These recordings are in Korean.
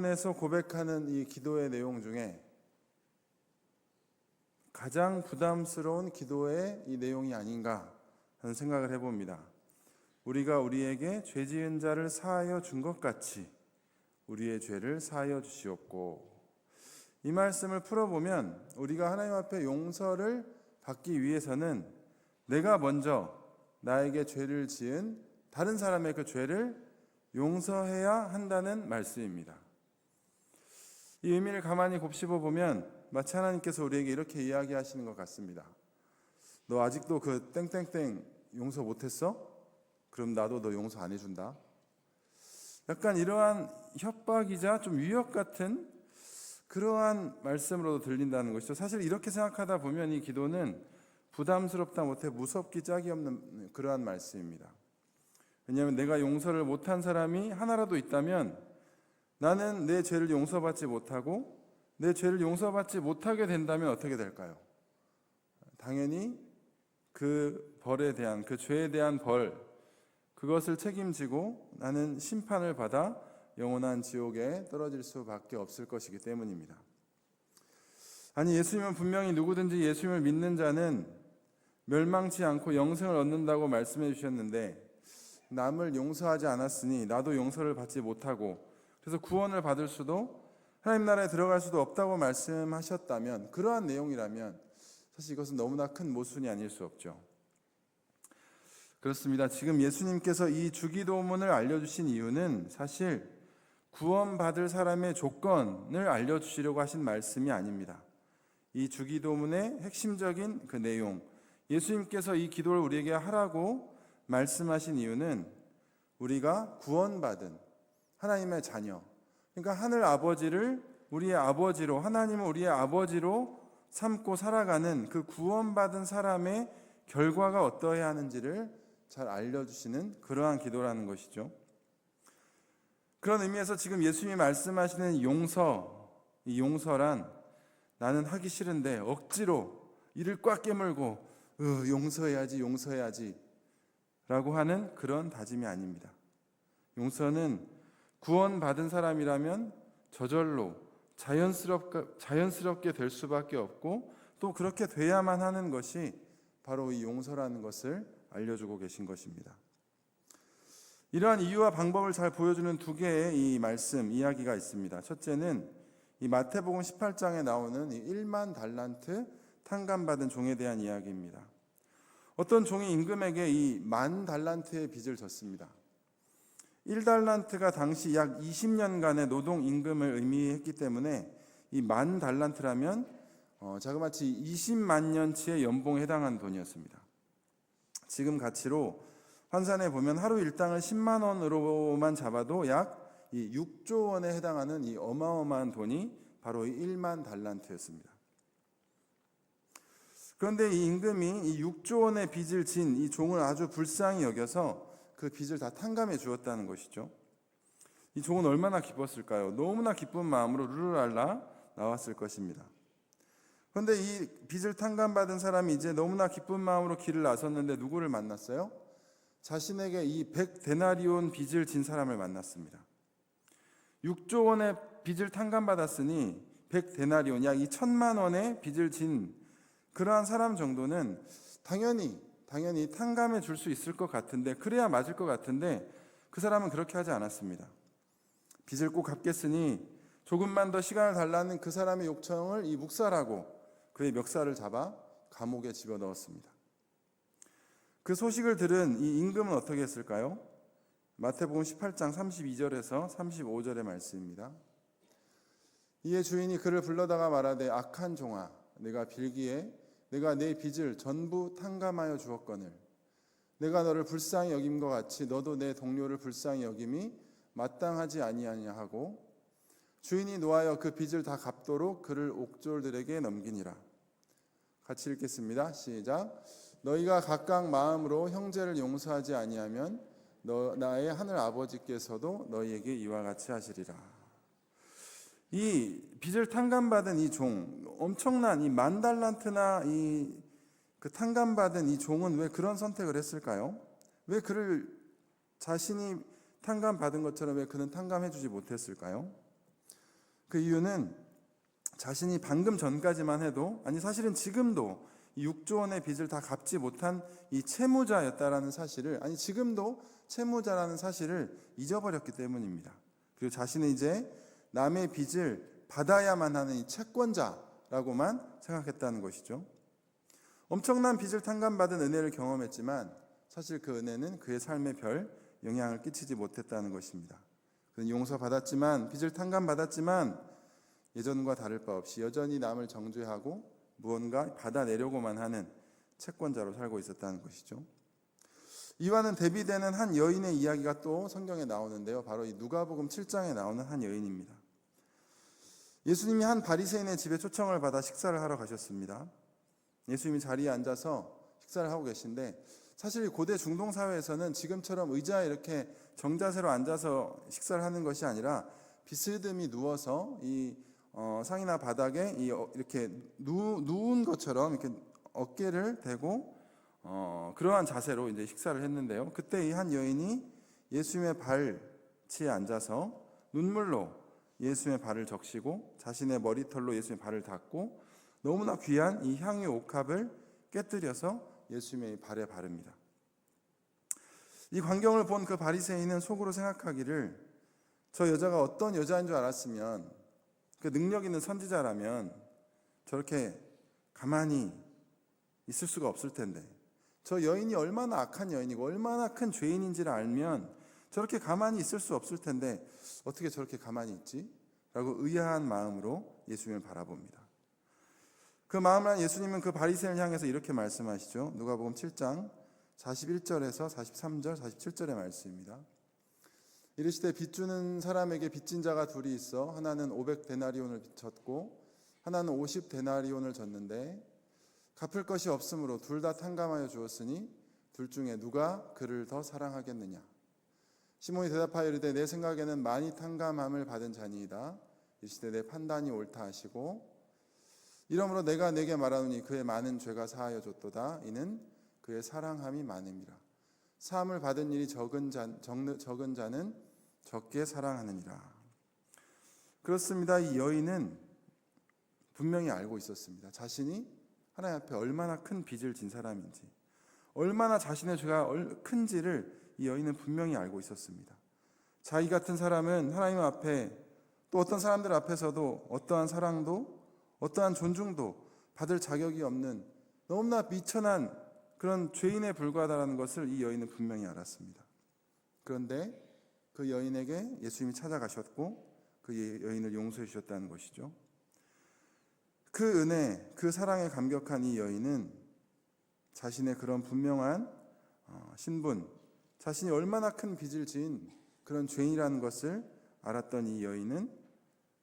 에서 고백하는 이 기도의 내용 중에 가장 부담스러운 기도의 이 내용이 아닌가 하는 생각을 해봅니다. 우리가 우리에게 죄 지은 자를 사하여 준 것 같이 우리의 죄를 사하여 주시옵고, 이 말씀을 풀어보면 우리가 하나님 앞에 용서를 받기 위해서는 내가 먼저 나에게 죄를 지은 다른 사람의 그 죄를 용서해야 한다는 말씀입니다. 이 의미를 가만히 곱씹어 보면 마치 하나님께서 우리에게 이렇게 이야기하시는 것 같습니다. 너 아직도 그 땡땡땡 용서 못했어? 그럼 나도 너 용서 안 해준다. 약간 이러한 협박이자 좀 위협 같은 그러한 말씀으로도 들린다는 것이죠. 사실 이렇게 생각하다 보면 이 기도는 부담스럽다 못해 무섭기 짝이 없는 그러한 말씀입니다. 왜냐하면 내가 용서를 못한 사람이 하나라도 있다면 나는 내 죄를 용서받지 못하고 내 죄를 용서받지 못하게 된다면 어떻게 될까요? 당연히 그 벌에 대한, 그 죄에 대한 벌, 그것을 책임지고 나는 심판을 받아 영원한 지옥에 떨어질 수밖에 없을 것이기 때문입니다. 아니, 예수님은 분명히 누구든지 예수님을 믿는 자는 멸망치 않고 영생을 얻는다고 말씀해 주셨는데, 남을 용서하지 않았으니 나도 용서를 받지 못하고 그래서 구원을 받을 수도 하나님 나라에 들어갈 수도 없다고 말씀하셨다면, 그러한 내용이라면 사실 이것은 너무나 큰 모순이 아닐 수 없죠. 그렇습니다. 지금 예수님께서 이 주기도문을 알려주신 이유는 사실 구원받을 사람의 조건을 알려주시려고 하신 말씀이 아닙니다. 이 주기도문의 핵심적인 그 내용, 예수님께서 이 기도를 우리에게 하라고 말씀하신 이유는 우리가 구원받은 하나님의 자녀, 그러니까 하늘 아버지를 우리의 아버지로, 하나님을 우리의 아버지로 삼고 살아가는 그 구원받은 사람의 결과가 어떠해야 하는지를 잘 알려주시는 그러한 기도라는 것이죠. 그런 의미에서 지금 예수님이 말씀하시는 용서, 이 용서란 나는 하기 싫은데 억지로 이를 꽉 깨물고 용서해야지 라고 하는 그런 다짐이 아닙니다. 용서는 구원받은 사람이라면 저절로 자연스럽게 될 수밖에 없고, 또 그렇게 돼야만 하는 것이 바로 이 용서라는 것을 알려주고 계신 것입니다. 이러한 이유와 방법을 잘 보여주는 두 개의 이 말씀, 이야기가 있습니다. 첫째는 이 마태복음 18장에 나오는 이 1만 달란트 탕감받은 종에 대한 이야기입니다. 어떤 종이 임금에게 이 1만 달란트의 빚을 졌습니다. 1달란트가 당시 약 20년간의 노동 임금을 의미했기 때문에 이 1만 달란트라면 자그마치 20만 년치의 연봉에 해당하는 돈이었습니다. 지금 가치로 환산해 보면 하루 일당을 10만 원으로만 잡아도 약 6조 원에 해당하는 이 어마어마한 돈이 바로 이 1만 달란트였습니다. 그런데 이 임금이 이 6조 원의 빚을 진 이 종을 아주 불쌍히 여겨서 그 빚을 다 탕감해 주었다는 것이죠. 이 종은 얼마나 기뻤을까요? 너무나 기쁜 마음으로 룰루랄라 나왔을 것입니다. 그런데 이 빚을 탕감받은 사람이 이제 너무나 기쁜 마음으로 길을 나섰는데 누구를 만났어요? 자신에게 이 100데나리온 빚을 진 사람을 만났습니다. 6조 원의 빚을 탕감받았으니 100데나리온, 약 2천만 원의 빚을 진 그러한 사람 정도는 당연히 탕감해 줄 수 있을 것 같은데, 그래야 맞을 것 같은데 그 사람은 그렇게 하지 않았습니다. 빚을 꼭 갚겠으니 조금만 더 시간을 달라는 그 사람의 요청을 이 묵살하고 그의 멱살을 잡아 감옥에 집어넣었습니다. 그 소식을 들은 이 임금은 어떻게 했을까요? 마태복음 18장 32절에서 35절의 말씀입니다. 이에 주인이 그를 불러다가 말하되 악한 종아, 내가 빌기에 내가 내 빚을 전부 탕감하여 주었거늘 내가 너를 불쌍히 여김과 같이 너도 내 동료를 불쌍히 여김이 마땅하지 아니하냐 하고 주인이 노하여 그 빚을 다 갚도록 그를 옥졸들에게 넘기니라. 같이 읽겠습니다. 시작. 너희가 각각 마음으로 형제를 용서하지 아니하면 나의 하늘 아버지께서도 너희에게 이와 같이 하시리라. 이 빚을 탕감받은 이 종, 엄청난 이 1만 달란트나 그 탕감받은 이 종은 왜 그런 선택을 했을까요? 왜 그를 자신이 탕감받은 것처럼 왜 그는 탕감해 주지 못했을까요? 그 이유는 자신이 방금 전까지만 해도, 아니 사실은 지금도 이 6조 원의 빚을 다 갚지 못한 이 채무자였다라는 사실을, 아니 지금도 채무자라는 사실을 잊어버렸기 때문입니다. 그리고 자신은 이제 남의 빚을 받아야만 하는 이 채권자라고만 생각했다는 것이죠. 엄청난 빚을 탕감받은 은혜를 경험했지만 사실 그 은혜는 그의 삶에 별 영향을 끼치지 못했다는 것입니다. 그는 용서받았지만, 빚을 탕감받았지만 예전과 다를 바 없이 여전히 남을 정죄하고 무언가 받아내려고만 하는 채권자로 살고 있었다는 것이죠. 이와는 대비되는 한 여인의 이야기가 또 성경에 나오는데요. 바로 이 누가복음 7장에 나오는 한 여인입니다. 예수님이 한 바리새인의 집에 초청을 받아 식사를 하러 가셨습니다. 예수님이 자리에 앉아서 식사를 하고 계신데, 사실 고대 중동 사회에서는 지금처럼 의자에 이렇게 정자세로 앉아서 식사를 하는 것이 아니라 비스듬히 누워서 이 상이나 바닥에 이렇게 누운 것처럼 이렇게 어깨를 대고 그러한 자세로 이제 식사를 했는데요. 그때 이 한 여인이 예수님의 발치에 앉아서 눈물로 예수님의 발을 적시고 자신의 머리털로 예수님의 발을 닦고 너무나 귀한 이 향유 옥합을 깨뜨려서 예수님의 발에 바릅니다. 이 광경을 본 그 바리새인은 속으로 생각하기를, 저 여자가 어떤 여자인 줄 알았으면, 그 능력 있는 선지자라면 저렇게 가만히 있을 수가 없을 텐데, 저 여인이 얼마나 악한 여인이고 얼마나 큰 죄인인지를 알면 저렇게 가만히 있을 수 없을 텐데 어떻게 저렇게 가만히 있지? 라고 의아한 마음으로 예수님을 바라봅니다. 그 마음을 한 예수님은 그 바리새인을 향해서 이렇게 말씀하시죠. 누가복음 7장 41절에서 43절, 47절의 말씀입니다. 이르시되 빚주는 사람에게 빚진 자가 둘이 있어 하나는 500데나리온을 졌고 하나는 50데나리온을 졌는데 갚을 것이 없으므로 둘 다 탕감하여 주었으니 둘 중에 누가 그를 더 사랑하겠느냐. 시몬이 대답하여 이르되 내 생각에는 많이 탕감함을 받은 자니이다. 이르시되 내 판단이 옳다 하시고 이러므로 내가 내게 말하노니 그의 많은 죄가 사하여 줬도다. 이는 그의 사랑함이 많음이라. 사함을 받은 일이 적은 자는 적게 사랑하느니라. 그렇습니다. 이 여인은 분명히 알고 있었습니다. 자신이 하나님 앞에 얼마나 큰 빚을 진 사람인지, 얼마나 자신의 죄가 큰지를 이 여인은 분명히 알고 있었습니다. 자기 같은 사람은 하나님 앞에, 또 어떤 사람들 앞에서도 어떠한 사랑도 어떠한 존중도 받을 자격이 없는 너무나 비천한 그런 죄인에 불과하다는 것을 이 여인은 분명히 알았습니다. 그런데 그 여인에게 예수님이 찾아가셨고 그 여인을 용서해 주셨다는 것이죠. 그 은혜, 그 사랑에 감격한 이 여인은 자신의 그런 분명한 신분, 자신이 얼마나 큰 빚을 지은 그런 죄인이라는 것을 알았던 이 여인은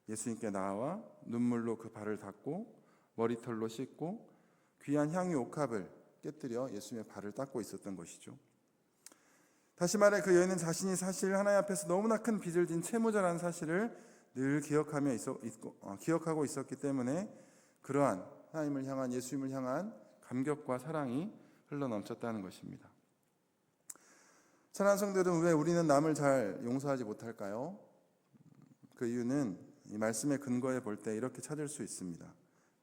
예수님께 나와 눈물로 그 발을 닦고 머리털로 씻고 귀한 향유 옥합을 깨뜨려 예수님의 발을 닦고 있었던 것이죠. 다시 말해 그 여인은 자신이 사실 하나님 앞에서 너무나 큰 빚을 진 채무자라는 사실을 늘 기억하고 있었기 때문에 그러한 하나님을 향한, 예수님을 향한 감격과 사랑이 흘러넘쳤다는 것입니다. 사랑하는 성도 여러분, 왜 우리는 남을 잘 용서하지 못할까요? 그 이유는 이 말씀의 근거에 볼 때 이렇게 찾을 수 있습니다.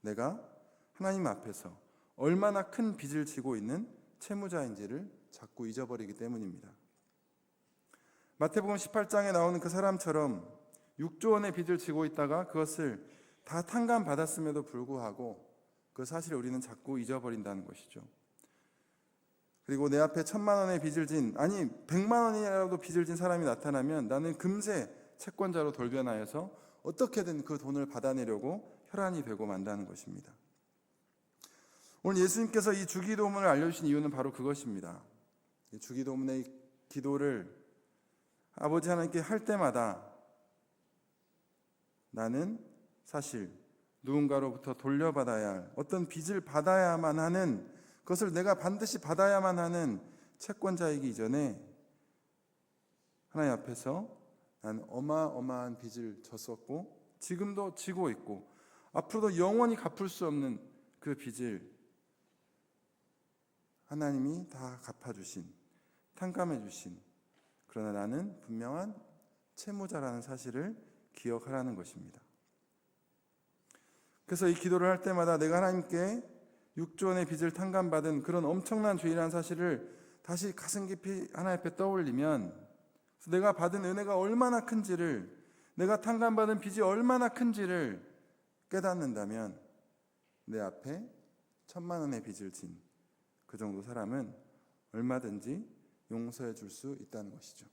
내가 하나님 앞에서 얼마나 큰 빚을 지고 있는 채무자인지를 자꾸 잊어버리기 때문입니다. 마태복음 18장에 나오는 그 사람처럼 6조 원의 빚을 지고 있다가 그것을 다 탕감받았음에도 불구하고 그 사실을 우리는 자꾸 잊어버린다는 것이죠. 그리고 내 앞에 1,000만 원의 빚을 진, 아니 100만 원이라도 빚을 진 사람이 나타나면 나는 금세 채권자로 돌변하여서 어떻게든 그 돈을 받아내려고 혈안이 되고 만다는 것입니다. 오늘 예수님께서 이 주기도문을 알려주신 이유는 바로 그것입니다. 이 주기도문의 기도를 아버지 하나님께 할 때마다 나는 사실 누군가로부터 돌려받아야 할, 어떤 빚을 받아야만 하는, 그것을 내가 반드시 받아야만 하는 채권자이기 이전에 하나님 앞에서 나는 어마어마한 빚을 졌었고 지금도 지고 있고 앞으로도 영원히 갚을 수 없는 그 빚을 하나님이 다 갚아주신, 탕감해주신, 그러나 나는 분명한 채무자라는 사실을 기억하라는 것입니다. 그래서 이 기도를 할 때마다 내가 하나님께 6조 원의 빚을 탕감받은 그런 엄청난 죄인이라는 사실을 다시 가슴 깊이 하나님 앞에 떠올리면, 내가 받은 은혜가 얼마나 큰지를, 내가 탕감받은 빚이 얼마나 큰지를 깨닫는다면 내 앞에 1,000만 원의 빚을 진 그 정도 사람은 얼마든지 용서해 줄 수 있다는 것이죠.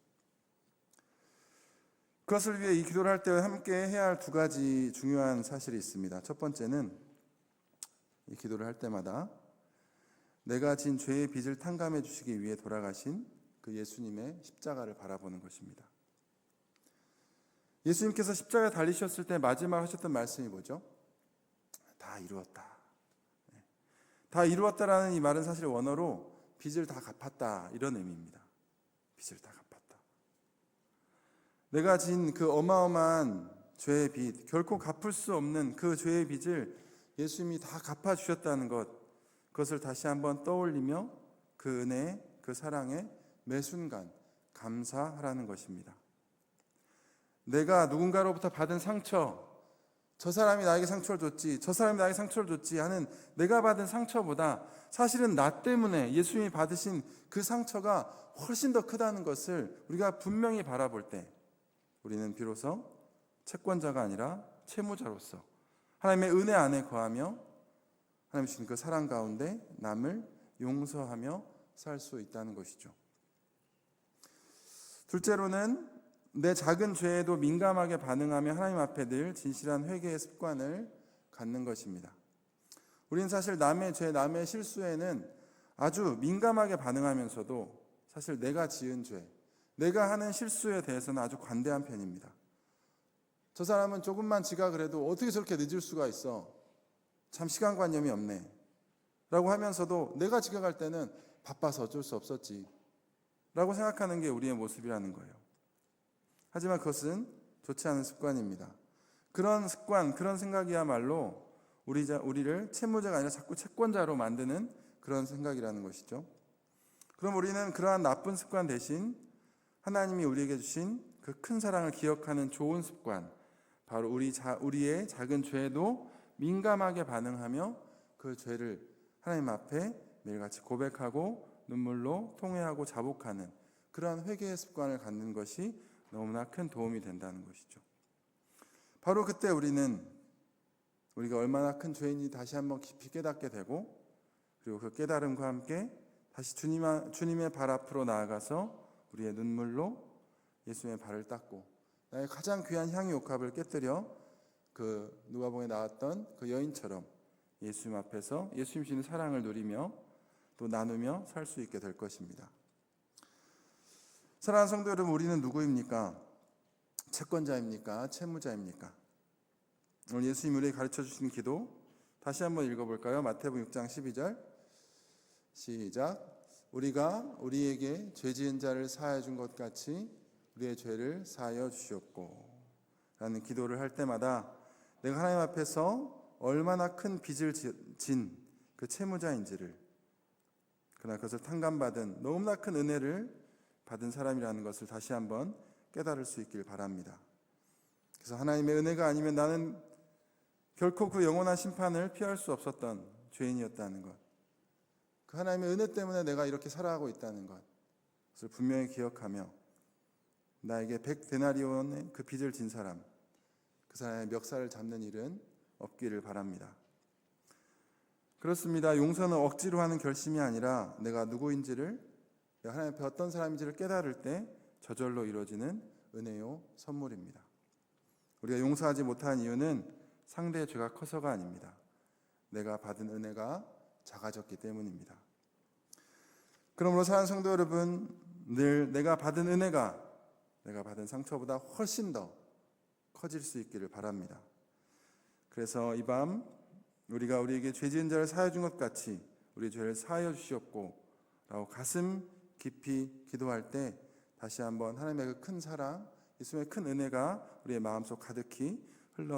그것을 위해 이 기도를 할 때 함께 해야 할 두 가지 중요한 사실이 있습니다. 첫 번째는 이 기도를 할 때마다 내가 진 죄의 빚을 탕감해 주시기 위해 돌아가신 그 예수님의 십자가를 바라보는 것입니다. 예수님께서 십자가에 달리셨을 때 마지막 하셨던 말씀이 뭐죠? 다 이루었다. 다 이루었다라는 이 말은 사실 원어로 빚을 다 갚았다 이런 의미입니다. 빚을 다 갚았다. 내가 진 그 어마어마한 죄의 빚, 결코 갚을 수 없는 그 죄의 빚을 예수님이 다 갚아주셨다는 것, 그것을 다시 한번 떠올리며 그 은혜, 그 사랑에 매 순간 감사하라는 것입니다. 내가 누군가로부터 받은 상처, 저 사람이 나에게 상처를 줬지, 저 사람이 나에게 상처를 줬지 하는 내가 받은 상처보다 사실은 나 때문에 예수님이 받으신 그 상처가 훨씬 더 크다는 것을 우리가 분명히 바라볼 때 우리는 비로소 채권자가 아니라 채무자로서 하나님의 은혜 안에 거하며 하나님 주신 그 사랑 가운데 남을 용서하며 살 수 있다는 것이죠. 둘째로는 내 작은 죄에도 민감하게 반응하며 하나님 앞에 늘 진실한 회개의 습관을 갖는 것입니다. 우리는 사실 남의 죄, 남의 실수에는 아주 민감하게 반응하면서도 사실 내가 지은 죄, 내가 하는 실수에 대해서는 아주 관대한 편입니다. 저 사람은 조금만 지각을 해도 어떻게 저렇게 늦을 수가 있어? 참 시간관념이 없네. 라고 하면서도 내가 지각할 때는 바빠서 어쩔 수 없었지. 라고 생각하는 게 우리의 모습이라는 거예요. 하지만 그것은 좋지 않은 습관입니다. 그런 습관, 그런 생각이야말로 우리를 채무자가 아니라 자꾸 채권자로 만드는 그런 생각이라는 것이죠. 그럼 우리는 그러한 나쁜 습관 대신 하나님이 우리에게 주신 그 큰 사랑을 기억하는 좋은 습관, 바로 우리의 작은 죄에도 민감하게 반응하며 그 죄를 하나님 앞에 매일같이 고백하고 눈물로 통회하고 자복하는 그러한 회개의 습관을 갖는 것이 너무나 큰 도움이 된다는 것이죠. 바로 그때 우리가 얼마나 큰 죄인지 다시 한번 깊이 깨닫게 되고, 그리고 그 깨달음과 함께 다시 주님의 발 앞으로 나아가서 우리의 눈물로 예수님의 발을 닦고 나의 가장 귀한 향유 옥합을 깨뜨려 그 누가복음에 나왔던 그 여인처럼 예수님 앞에서 예수님 주시는 사랑을 누리며 또 나누며 살 수 있게 될 것입니다. 사랑하는 성도 여러분, 우리는 누구입니까? 채권자입니까? 채무자입니까? 오늘 예수님이 우리에게 가르쳐 주신 기도 다시 한번 읽어볼까요? 마태복음 6장 12절 시작. 우리가 우리에게 죄 지은 자를 사하여 준 것 같이 우리의 죄를 사하여 주시옵고 라는 기도를 할 때마다 내가 하나님 앞에서 얼마나 큰 빚을 진 그 채무자인지를, 그러나 그것을 탕감받은 너무나 큰 은혜를 받은 사람이라는 것을 다시 한번 깨달을 수 있길 바랍니다. 그래서 하나님의 은혜가 아니면 나는 결코 그 영원한 심판을 피할 수 없었던 죄인이었다는 것, 그 하나님의 은혜 때문에 내가 이렇게 살아가고 있다는 것을 분명히 기억하며 나에게 100데나리온의 그 빚을 진 사람, 그 사람의 멱살을 잡는 일은 없기를 바랍니다. 그렇습니다. 용서는 억지로 하는 결심이 아니라 내가 누구인지를, 내가 하나님 앞에 어떤 사람인지를 깨달을 때 저절로 이루어지는 은혜요 선물입니다. 우리가 용서하지 못한 이유는 상대의 죄가 커서가 아닙니다. 내가 받은 은혜가 작아졌기 때문입니다. 그러므로 사랑하는 성도 여러분, 늘 내가 받은 은혜가 내가 받은 상처보다 훨씬 더 커질 수 있기를 바랍니다. 그래서 이 밤 우리가 우리에게 죄 지은 자를 사하여 준 것 같이 우리 죄를 사하여 주시옵고 라고 가슴 깊이 기도할 때 다시 한번 하나님의 그 큰 사랑, 예수님의 큰 은혜가 우리의 마음속 가득히